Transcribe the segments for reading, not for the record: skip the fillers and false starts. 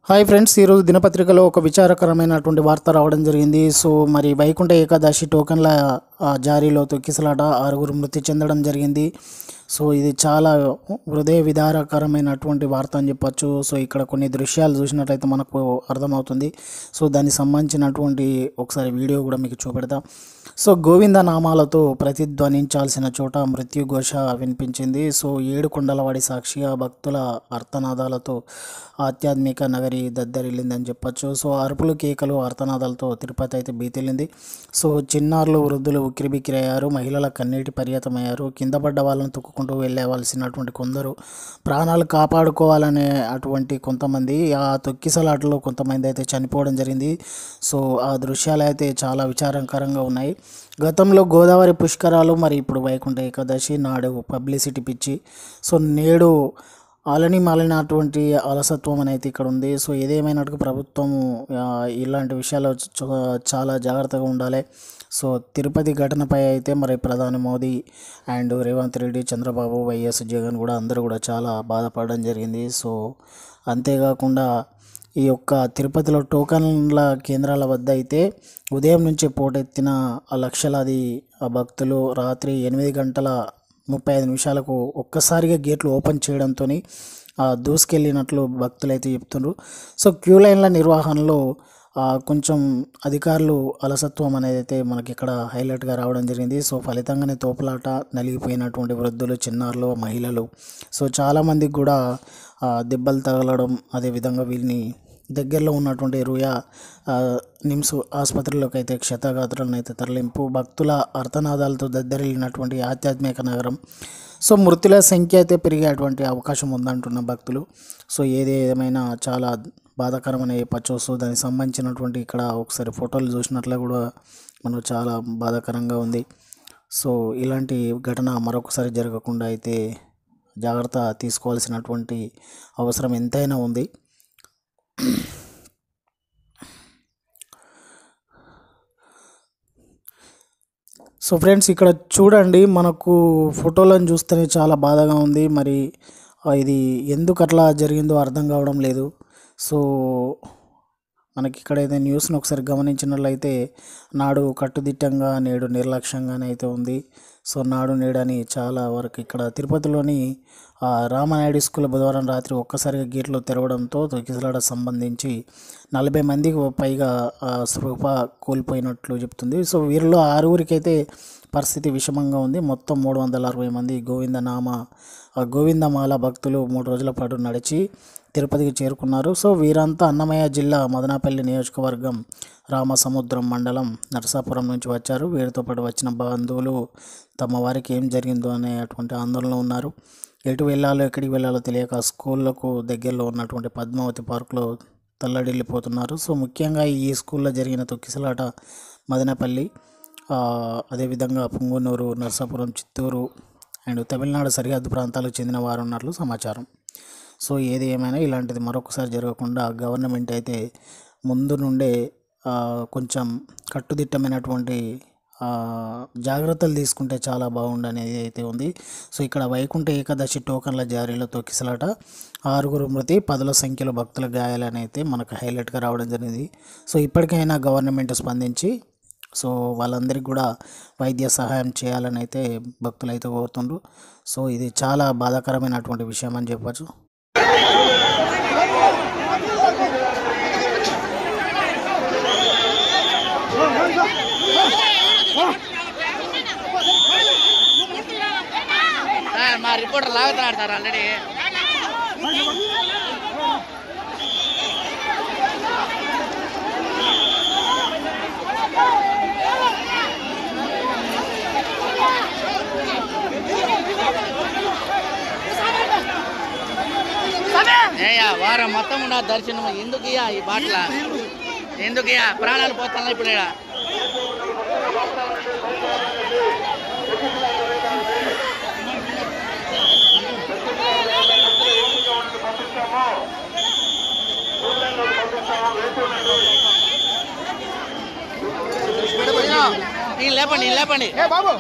Hi friends, ఈరోజు దినపత్రికలో ఒక విచారకరమైనటువంటి వార్త రావడం జరిగింది. సో మరి వైకుంఠ ఏకాదశి టోకన్ల జారీలో తొక్కిసలాట 6 మృతి చెందడం జరిగింది. సో ఇది చాలా హృదయ విదారకరమైనటువంటి వార్త అని చెప్పొచ్చు. సో ఇక్కడ కొన్ని దృశ్యాలు చూసినట్లయితే మనకు అర్థమవుతుంది. సో దానికి సంబంధించినటువంటి ఒకసారి వీడియో కూడా మీకు చూపెడతాం. సో గోవింద నామాలతో ప్రతిధ్వనించాల్సిన చోట మృత్యుఘోష వినిపించింది. సో 7 కొండలవాడి సాక్షిగా భక్తుల అర్తనాదాలతో ఆధ్యాత్మిక నగరి దద్దరిల్లిందని చెప్పొచ్చు. సో అరుపులు, కేకలు, అర్తనాదాలతో తిరుపతి అయితే బీతిల్లింది. సో చిన్నారులు, వృద్ధులు ఉక్కిరిబిక్కిరయ్యారు. మహిళల కన్నీటి పర్యతమయ్యారు. కింద పడ్డ వాళ్ళని తొక్కుకుంటూ వెళ్ళవలసినటువంటి కొందరు, ప్రాణాలు కాపాడుకోవాలనే అటువంటి కొంతమంది, ఆ తొక్కిసలాటలో కొంతమంది అయితే చనిపోవడం జరిగింది. సో ఆ దృశ్యాలు అయితే చాలా విచారకరంగా ఉన్నాయి. గతంలో గోదావరి పుష్కరాలు, మరి ఇప్పుడు వైకుంఠ ఏకాదశి, నాడు పబ్లిసిటీ పిచ్చి, సో నేడు ఆలని మాలినటువంటి అలసత్వం అనేది ఇక్కడ ఉంది. సో ఏదేమైనట్టుగా ప్రభుత్వం ఇలాంటి విషయాలు చాలా జాగ్రత్తగా ఉండాలి. సో తిరుపతి ఘటనపై అయితే మరి ప్రధాని మోదీ అండ్ రేవంత్ రెడ్డి, చంద్రబాబు, వైఎస్ జగన్ కూడా అందరూ కూడా చాలా బాధపడడం జరిగింది. సో అంతేకాకుండా ఈ యొక్క తిరుపతిలో టోకన్ల కేంద్రాల వద్ద అయితే ఉదయం నుంచి పోటెత్తిన లక్షలాది భక్తులు రాత్రి 8:35 ఒక్కసారిగా గేట్లు ఓపెన్ చేయడంతో దూసుకెళ్ళినట్లు భక్తులు అయితే చెప్తున్నారు. సో క్యూ లైన్ల నిర్వహణలో కొంచెం అధికారులు అలసత్వం అనేది అయితే మనకి ఇక్కడ హైలైట్గా రావడం జరిగింది. సో ఫలితంగానే తోపులాట, నలిగిపోయినటువంటి వృద్ధులు, చిన్నారులు, మహిళలు, సో చాలామందికి కూడా దెబ్బలు తగలడం, అదేవిధంగా వీళ్ళని దగ్గరలో ఉన్నటువంటి రుయా నిమ్స్ ఆసుపత్రిలోకి అయితే క్షతగాత్రులను అయితే తరలింపు, భక్తుల అర్తనాదాలతో దద్దరిల్లినటువంటి ఆధ్యాత్మిక నగరం. సో మృతుల సంఖ్య అయితే పెరిగేటువంటి అవకాశం ఉందంటున్న భక్తులు. సో ఏదేమైనా చాలా బాధాకరమని చెప్పచ్చు. సో దానికి సంబంధించినటువంటి ఇక్కడ ఒకసారి ఫోటోలు చూసినట్లు కూడా మనకు చాలా బాధాకరంగా ఉంది. సో ఇలాంటి ఘటన మరొకసారి జరగకుండా అయితే జాగ్రత్త తీసుకోవాల్సినటువంటి అవసరం ఎంతైనా ఉంది. సో ఫ్రెండ్స్, ఇక్కడ చూడండి, మనకు ఫోటోలను చూస్తేనే చాలా బాధగా ఉంది. మరి ఇది ఎందుకు అట్లా జరిగిందో అర్థం కావడం లేదు. సో మనకి ఇక్కడైతే న్యూస్ని ఒకసారి గమనించినట్లయితే నాడు కట్టుదిట్టంగా, నేడు నిర్లక్ష్యంగానే అయితే ఉంది. సో నాడు నేడని చాలా వరకు ఇక్కడ తిరుపతిలోని రామనాయుడు స్కూల్ బుధవారం రాత్రి ఒక్కసారిగా గేట్లు తెరవడంతో తొక్కిసలాట సంబంధించి 40 మందికి పైగా స్పృహ కోల్పోయినట్లు చెప్తుంది. సో వీరిలో 6 అయితే పరిస్థితి విషమంగా ఉంది. మొత్తం 360 మంది గోవిందమాల భక్తులు 3 రోజుల పాటు నడిచి తిరుపతికి చేరుకున్నారు. సో వీరంతా అన్నమయ్య జిల్లా మదనపల్లి నియోజకవర్గం రామసముద్రం మండలం నరసాపురం నుంచి వచ్చారు. వీరితో పాటు వచ్చిన బంధువులు తమ వారికి ఏం జరిగిందో అనేటువంటి ఆందోళనలో ఉన్నారు. ఎటు వెళ్ళాలో, ఎక్కడికి వెళ్ళాలో తెలియక స్కూళ్ళకు దగ్గరలో ఉన్నటువంటి పద్మావతి పార్కులో తల్లడిల్లిపోతున్నారు. సో ముఖ్యంగా ఈ స్కూల్లో జరిగిన తొక్కిసలాట మదనపల్లి, అదేవిధంగా పుంగనూరు, నరసాపురం, చిత్తూరు అండ్ తమిళనాడు సరిహద్దు ప్రాంతాలకు చెందిన వారు ఉన్నట్లు సమాచారం. సో ఏది ఏమైనా ఇలాంటిది మరొకసారి జరగకుండా గవర్నమెంట్ అయితే ముందు నుండే కొంచెం కట్టుదిట్టమైనటువంటి జాగ్రత్తలు తీసుకుంటే చాలా బాగుండనేది అయితే ఉంది. సో ఇక్కడ వైకుంఠ ఏకాదశి టోకన్ల జారీలో తొక్కిసలాట 6 మృతి, 10ల సంఖ్యలో భక్తుల గాయాలని అయితే మనకు హైలైట్గా రావడం జరిగింది. సో ఇప్పటికైనా గవర్నమెంట్ స్పందించి సో వాళ్ళందరికీ కూడా వైద్య సహాయం చేయాలని అయితే భక్తులు అయితే కోరుతుండ్రు. సో ఇది చాలా బాధాకరమైనటువంటి విషయం అని చెప్పచ్చు. మా రిపోర్టర్ లాగుతున్నాడు సార్ ఆల్రెడీ. వారం మొత్తం ఉన్న దర్శనం ఎందుకయ్యా ఈ బాటల, ఎందుకయ్యా ప్రాణాలు పోతున్నా ఇప్పుడు. లేపండి లేపండి బాబు.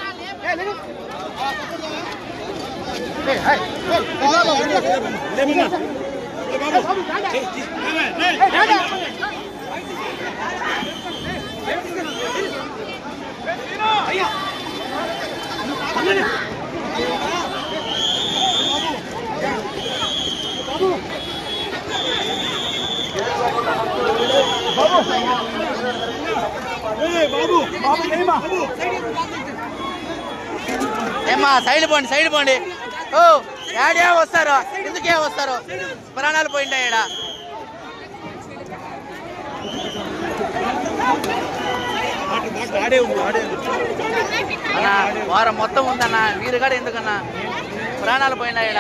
ఏమ్మా సైడ్ పోండి ఓ యాడే వస్తారు ఎందుకే వస్తారు ప్రాణాలు పోయిండా ఈడ అన్నా వారం మొత్తం ఉందన్నా మీరు కూడా ఎందుకన్నా ప్రాణాలు పోయిండా ఈడ